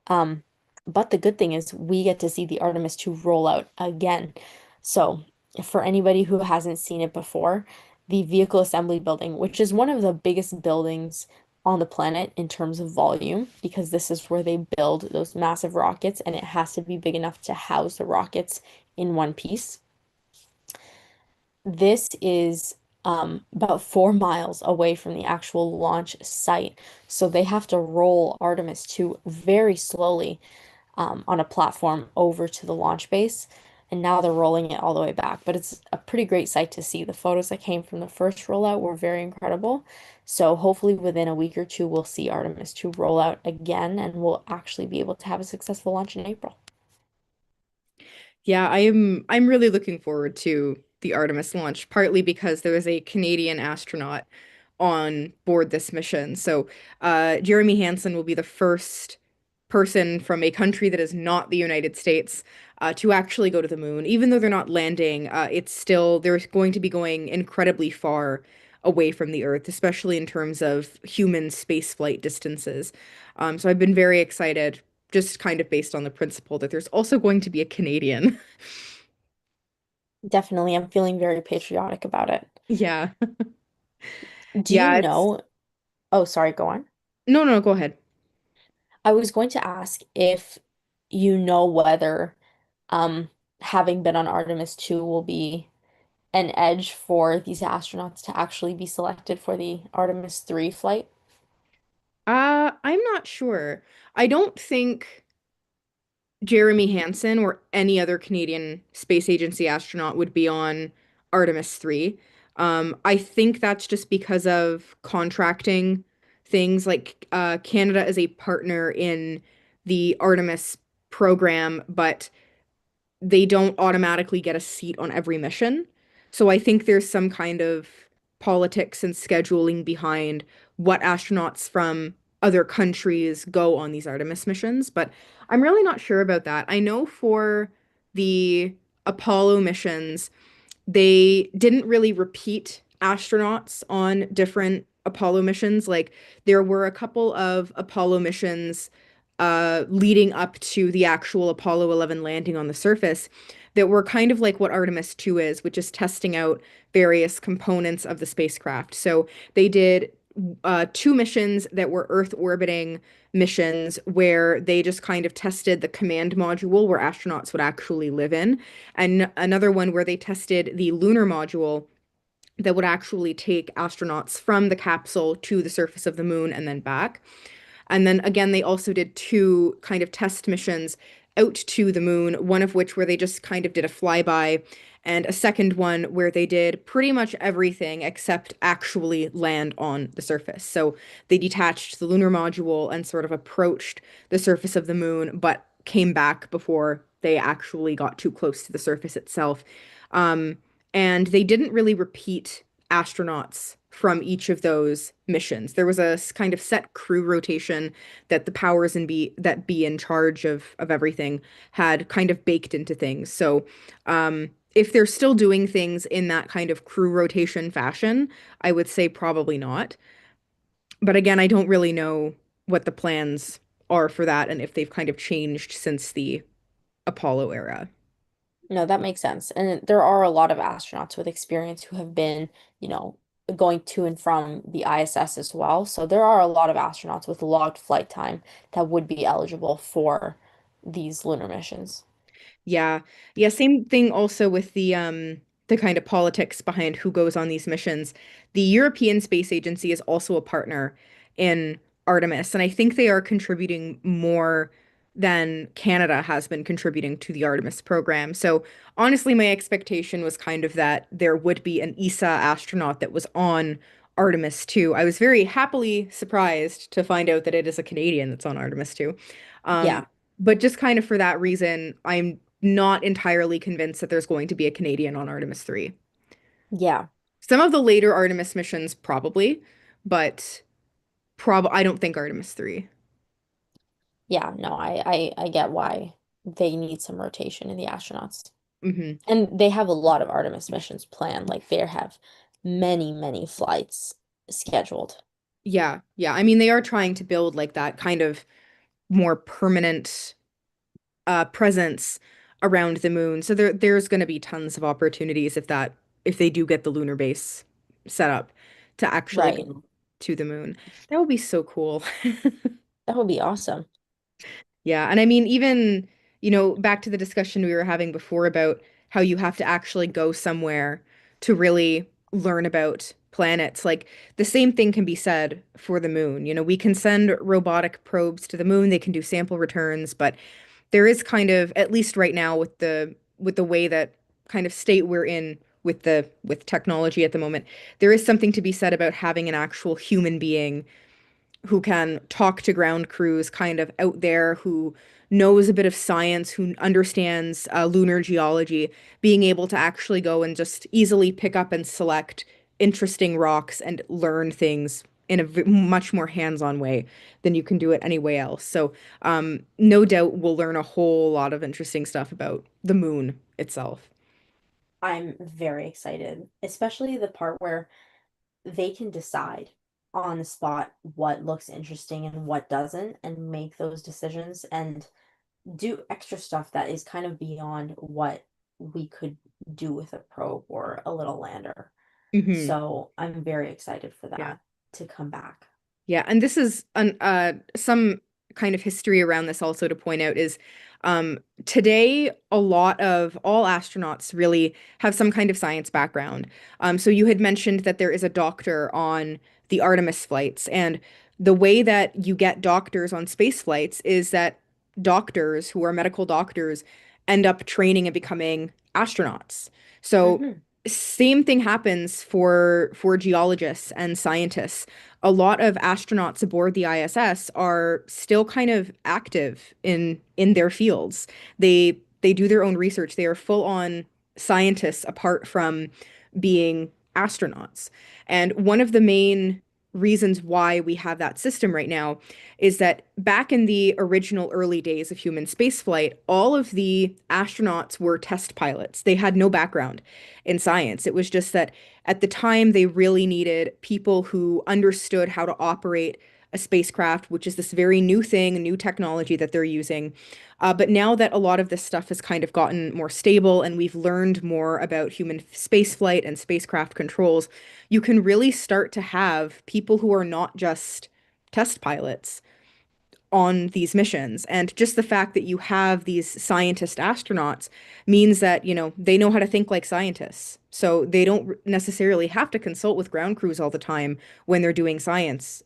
Um, but the good thing is we get to see the Artemis 2 roll out again. So, for anybody who hasn't seen it before, the vehicle assembly building, which is one of the biggest buildings on the planet in terms of volume, because this is where they build those massive rockets, and it has to be big enough to house the rockets in one piece. This is about 4 miles away from the actual launch site. So they have to roll Artemis 2 very slowly on a platform over to the launch base. And now they're rolling it all the way back. But it's a pretty great sight to see. The photos that came from the first rollout were very incredible. So hopefully within a week or two, we'll see Artemis 2 roll out again and we'll actually be able to have a successful launch in April. Yeah, I'm really looking forward to the Artemis launch, partly because there was a Canadian astronaut on board this mission. So, Jeremy Hansen will be the first person from a country that is not the United States to actually go to the moon. Even though they're not landing, it's still they're going to be going incredibly far away from the Earth, especially in terms of human spaceflight distances. So I've been very excited, just kind of based on the principle that there's also going to be a Canadian. Definitely, I'm feeling very patriotic about it. Yeah. Do you Yeah, it's know? Oh, sorry, go on. no, no, go ahead. I was going to ask if you know whether um, having been on Artemis 2 will be an edge for these astronauts to actually be selected for the Artemis 3 flight. I'm not sure. I don't think Jeremy Hansen or any other Canadian Space Agency astronaut would be on Artemis 3. I think that's just because of contracting things like Canada is a partner in the Artemis program, but they don't automatically get a seat on every mission. So I think there's some kind of politics and scheduling behind what astronauts from other countries go on these Artemis missions, but I'm really not sure about that. I know for the Apollo missions, they didn't really repeat astronauts on different Apollo missions. Like there were a couple of Apollo missions leading up to the actual Apollo 11 landing on the surface that were kind of like what Artemis 2 is, which is testing out various components of the spacecraft. So they did two missions that were Earth orbiting missions where they just kind of tested the command module where astronauts would actually live in, and another one where they tested the lunar module that would actually take astronauts from the capsule to the surface of the moon and then back. And then again, they also did two kind of test missions out to the moon, one of which where they just kind of did a flyby, and a second one where they did pretty much everything except actually land on the surface. So they detached the lunar module and sort of approached the surface of the moon, but came back before they actually got too close to the surface itself. Um, and they didn't really repeat astronauts from each of those missions. There was a kind of set crew rotation that the powers and be that be in charge of everything had kind of baked into things. So, if they're still doing things in that kind of crew rotation fashion, I would say probably not. But again, I don't really know what the plans are for that and if they've kind of changed since the Apollo era. No, that makes sense. And there are a lot of astronauts with experience who have been, you know, going to and from the ISS as well. So there are a lot of astronauts with logged flight time that would be eligible for these lunar missions. Yeah. Yeah, same thing also with the kind of politics behind who goes on these missions. The European Space Agency is also a partner in Artemis, and I think they are contributing more than Canada has been contributing to the Artemis program. So honestly, my expectation was kind of that there would be an ESA astronaut that was on Artemis 2. I was very happily surprised to find out that it is a Canadian that's on Artemis 2. Um, Yeah, but just kind of for that reason, I'm not entirely convinced that there's going to be a Canadian on Artemis 3. yeah, Some of the later Artemis missions probably, but I don't think Artemis 3. yeah. No, I get why they need some rotation in the astronauts. Hmm. And they have a lot of Artemis missions planned. Like they have many, many flights scheduled. Yeah, yeah. I mean, they are trying to build like that kind of more permanent presence around the moon. So there's going to be tons of opportunities if they do get the lunar base set up to actually Right. go to the moon. That would be so cool. That would be awesome. Yeah, and I mean, even, back to the discussion we were having before about how you have to actually go somewhere to really learn about planets. Like the same thing can be said for the moon. We can send robotic probes to the moon, they can do sample returns, but there is kind of, at least right now with the way that kind of state we're in with technology at the moment, there is something to be said about having an actual human being who can talk to ground crews kind of out there, who knows a bit of science, who understands lunar geology, being able to actually go and just easily pick up and select interesting rocks and learn things in a much more hands-on way than you can do it any way else. So, no doubt we'll learn a whole lot of interesting stuff about the moon itself. I'm very excited, especially the part where they can decide on the spot what looks interesting and what doesn't, and make those decisions and do extra stuff that is kind of beyond what we could do with a probe or a little lander. Hmm. So I'm very excited for Yeah. that to come back. Yeah, and this is some kind of history around this also to point out is today a lot of all astronauts really have some kind of science background. So you had mentioned that there is a doctor on the Artemis flights, and the way that you get doctors on space flights is that doctors who are medical doctors end up training and becoming astronauts. So Hmm. same thing happens for geologists and scientists. A lot of astronauts aboard the ISS are still kind of active in their fields. They do their own research. They are full on scientists apart from being astronauts. And one of the main reasons why we have that system right now is that back in the original early days of human spaceflight, all of the astronauts were test pilots. They had no background in science. It was just that at the time they really needed people who understood how to operate a spacecraft, which is this very new thing, a new technology that they're using. But now that a lot of this stuff has kind of gotten more stable and we've learned more about human spaceflight and spacecraft controls, you can really start to have people who are not just test pilots on these missions. And just the fact that you have these scientist astronauts means that, they know how to think like scientists. So they don't necessarily have to consult with ground crews all the time when they're doing science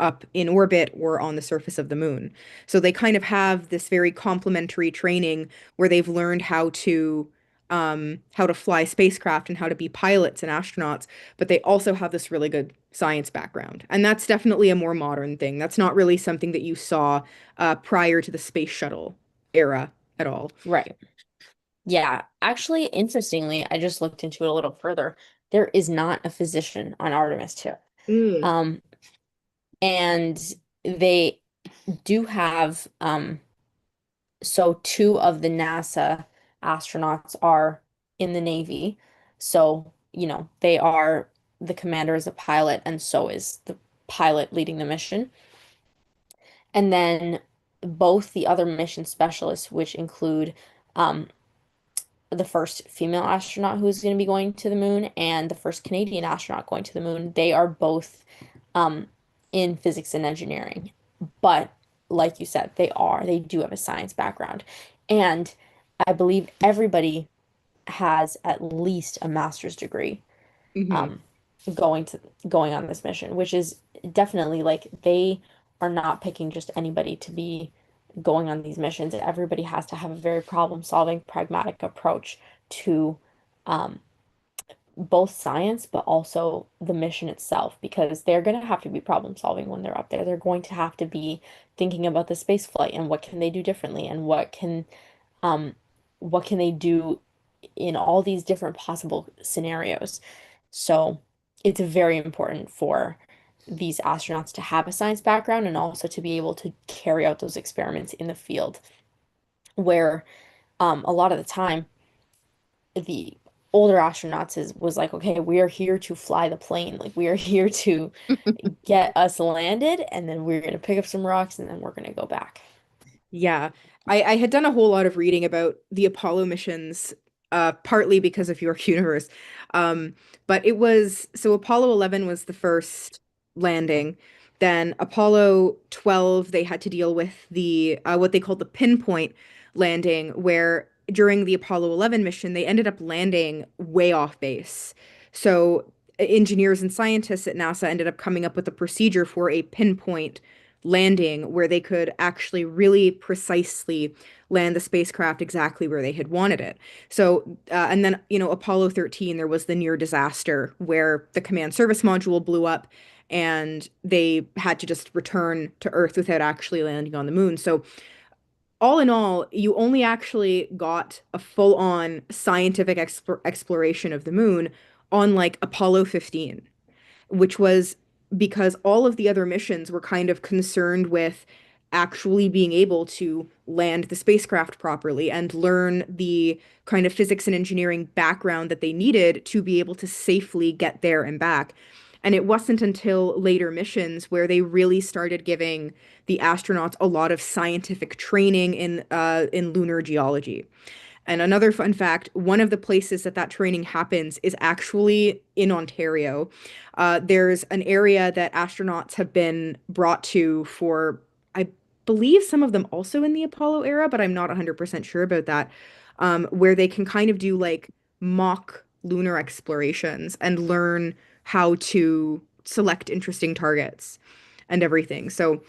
up in orbit or on the surface of the moon. So they kind of have this very complementary training where they've learned how to fly spacecraft and how to be pilots and astronauts, but they also have this really good science background. And that's definitely a more modern thing. That's not really something that you saw prior to the space shuttle era at all. Right. Yeah. Actually, interestingly, I just looked into it a little further. There is not a physician on Artemis 2. Mm. Um, and they do have so two of the NASA astronauts are in the Navy. So, they are the commander is a pilot, and so is the pilot leading the mission. And then both the other mission specialists, which include um, the first female astronaut who's going to be going to the moon and the first Canadian astronaut going to the moon, they are both um, in physics and engineering. But like you said, they do have a science background. And I believe everybody has at least a master's degree Hmm. um, going on this mission, which is definitely like they are not picking just anybody to be going on these missions. Everybody has to have a very problem-solving, pragmatic approach to um, both science, but also the mission itself, because they're going to have to be problem solving when they're up there. They're going to have to be thinking about the space flight and what can they do differently and um what can they do in all these different possible scenarios. So it's very important for these astronauts to have a science background and also to be able to carry out those experiments in the field where a lot of the time the older astronauts was like, okay, we are here to fly the plane. Like we are here to get us landed, and then we're gonna pick up some rocks, and then we're gonna go back. Yeah. I had done a whole lot of reading about the Apollo missions, partly because of York Universe. Um, but it was so Apollo 11 was the first landing. Then Apollo 12, they had to deal with the what they called the pinpoint landing, where during the Apollo 11 mission, they ended up landing way off base. So engineers and scientists at NASA ended up coming up with a procedure for a pinpoint landing where they could actually really precisely land the spacecraft exactly where they had wanted it. So, and then, Apollo 13, there was the near disaster where the command service module blew up and they had to just return to Earth without actually landing on the moon. So, all in all, you only actually got a full-on scientific exploration of the moon on like Apollo 15, which was because all of the other missions were kind of concerned with actually being able to land the spacecraft properly and learn the kind of physics and engineering background that they needed to be able to safely get there and back. And it wasn't until later missions where they really started giving the astronauts a lot of scientific training in lunar geology. And another fun fact, one of the places that that training happens is actually in Ontario. There's an area that astronauts have been brought to for, I believe some of them also in the Apollo era, but I'm not 100% sure about that, where they can kind of do like mock lunar explorations and learn how to select interesting targets and everything. So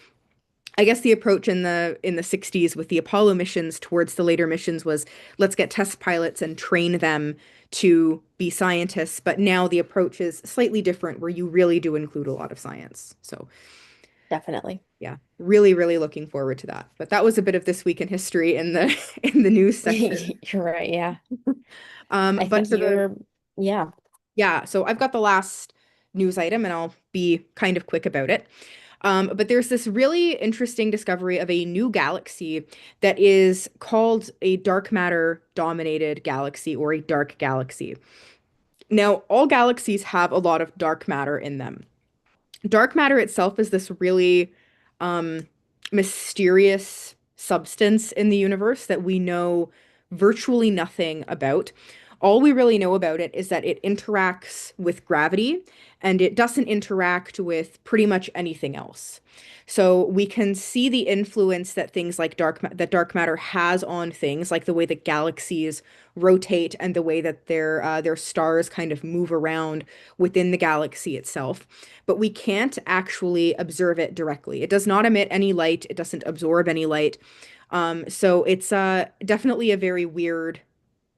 I guess the approach in the 60s with the Apollo missions towards the later missions was let's get test pilots and train them to be scientists, but now the approach is slightly different where you really do include a lot of science. So, Definitely. yeah, really, really looking forward to that. But that was a bit of this week in history in the in the news section. You're right, yeah. I But think for the yeah. Yeah, so I've got the last news item and I'll be kind of quick about it. But there's this really interesting discovery of a new galaxy that is called a dark matter dominated galaxy or a dark galaxy. Now, all galaxies have a lot of dark matter in them. Dark matter itself is this really um, mysterious substance in the universe that we know virtually nothing about. All we really know about it is that it interacts with gravity and it doesn't interact with pretty much anything else. So we can see the influence that things like that dark matter has on things, like the way that galaxies rotate and the way that their stars kind of move around within the galaxy itself. But we can't actually observe it directly. It does not emit any light. It doesn't absorb any light. So it's definitely a very weird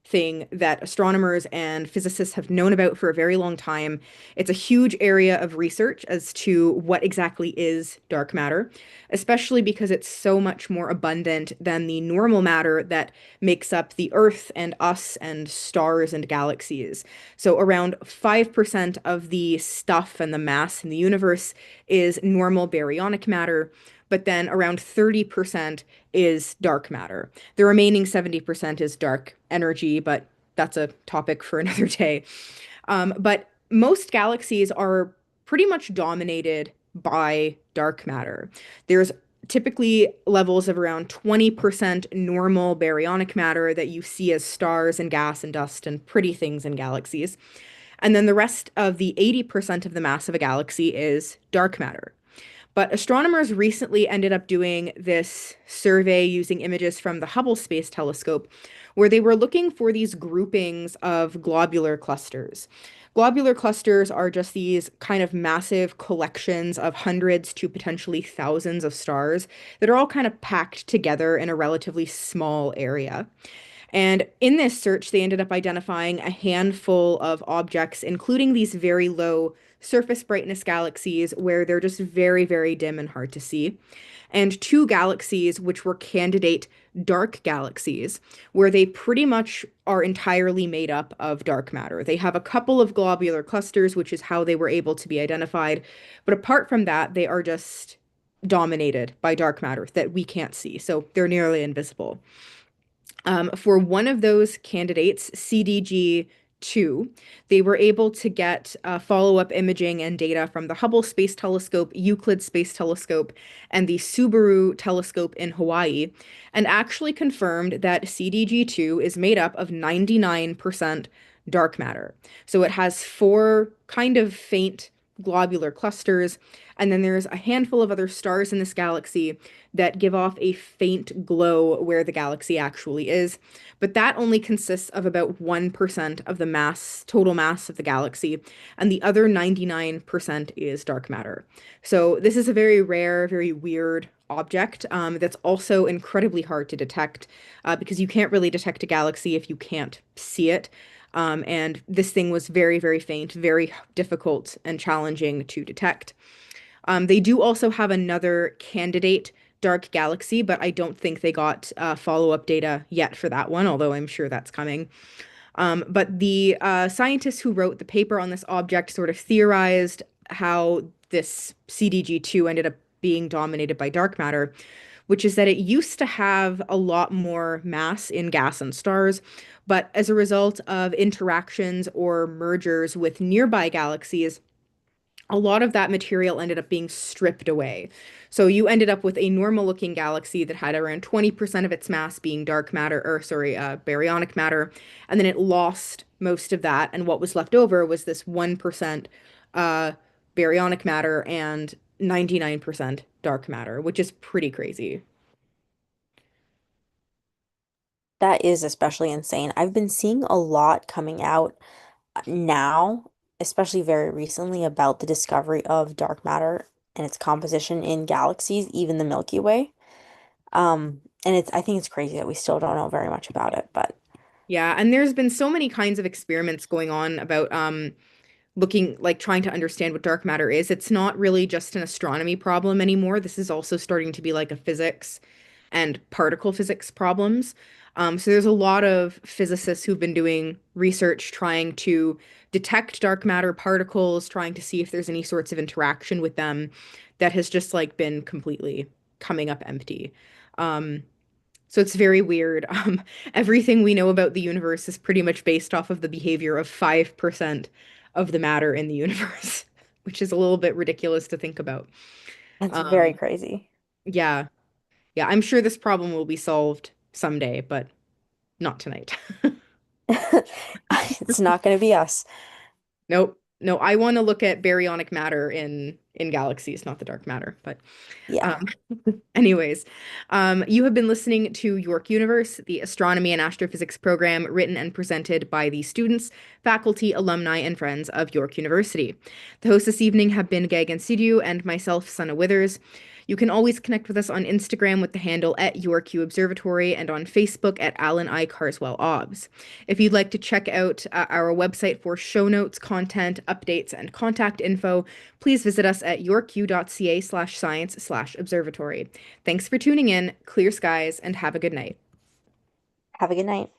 thing that astronomers and physicists have known about for a very long time. It's a huge area of research as to what exactly is dark matter, especially because it's so much more abundant than the normal matter that makes up the Earth and us and stars and galaxies. So around 5% of the stuff and the mass in the universe is normal baryonic matter, but then around 30% is dark matter. The remaining 70% is dark energy, but that's a topic for another day. But most galaxies are pretty much dominated by dark matter. There's typically levels of around 20% normal baryonic matter that you see as stars and gas and dust and pretty things in galaxies. And then the rest of the 80% of the mass of a galaxy is dark matter. But astronomers recently ended up doing this survey using images from the Hubble Space Telescope, where they were looking for these groupings of globular clusters. Globular clusters are just these kind of massive collections of hundreds to potentially thousands of stars that are all kind of packed together in a relatively small area. And in this search, they ended up identifying a handful of objects, including these very low surface brightness galaxies where they're just very, very dim and hard to see, and two galaxies which were candidate dark galaxies, where they pretty much are entirely made up of dark matter. They have a couple of globular clusters, which is how they were able to be identified. But apart from that, they are just dominated by dark matter that we can't see. So they're nearly invisible. For one of those candidates, CDG2, they were able to get follow-up imaging and data from the Hubble Space Telescope, Euclid Space Telescope, and the Subaru Telescope in Hawaii, and actually confirmed that CDG2 is made up of 99% dark matter. So it has four kind of faint globular clusters, and then there's a handful of other stars in this galaxy that give off a faint glow where the galaxy actually is. But that only consists of about 1% of the total mass of the galaxy, and the other 99% is dark matter. So this is a very rare, very weird object that's also incredibly hard to detect because you can't really detect a galaxy if you can't see it. And this thing was very, very faint, very difficult and challenging to detect. They do also have another candidate dark galaxy, but I don't think they got follow-up data yet for that one, although I'm sure that's coming. But the scientists who wrote the paper on this object sort of theorized how this CDG2 ended up being dominated by dark matter, which is that it used to have a lot more mass in gas and stars, but as a result of interactions or mergers with nearby galaxies, a lot of that material ended up being stripped away. So you ended up with a normal looking galaxy that had around 20% of its mass being dark matter, or sorry, baryonic matter, and then it lost most of that. And what was left over was this 1% uh, baryonic matter and 99% dark matter, which is pretty crazy. That is especially insane. I've been seeing a lot coming out now, especially very recently, about the discovery of dark matter. and its composition in galaxies, even the Milky Way. And I think it's crazy that we still don't know very much about it, but Yeah, and there's been so many kinds of experiments going on about looking like trying to understand what dark matter is. It's not really just an astronomy problem anymore. This is also starting to be like a physics and particle physics problems. So there's a lot of physicists who've been doing research trying to detect dark matter particles, trying to see if there's any sorts of interaction with them that has just like been completely coming up empty. Um, so it's very weird. Everything we know about the universe is pretty much based off of the behavior of 5% of the matter in the universe, which is a little bit ridiculous to think about. that's very Um, crazy. yeah, yeah, I'm sure this problem will be solved someday, but not tonight. It's not going to be us. Nope. No, I want to look at baryonic matter in galaxies, not the dark matter. But Yeah. um, anyways, you have been listening to York Universe, the astronomy and astrophysics program written and presented by the students, faculty, alumni, and friends of York University. The hosts this evening have been Gagan Sidhu and myself, Sana Withers. You can always connect with us on Instagram with the handle at York U Observatory and on Facebook at Allan I Carswell Obs. If you'd like to check out our website for show notes, content, updates, and contact info, please visit us at yorku.ca/science/observatory. Thanks for tuning in, clear skies, and have a good night. Have a good night.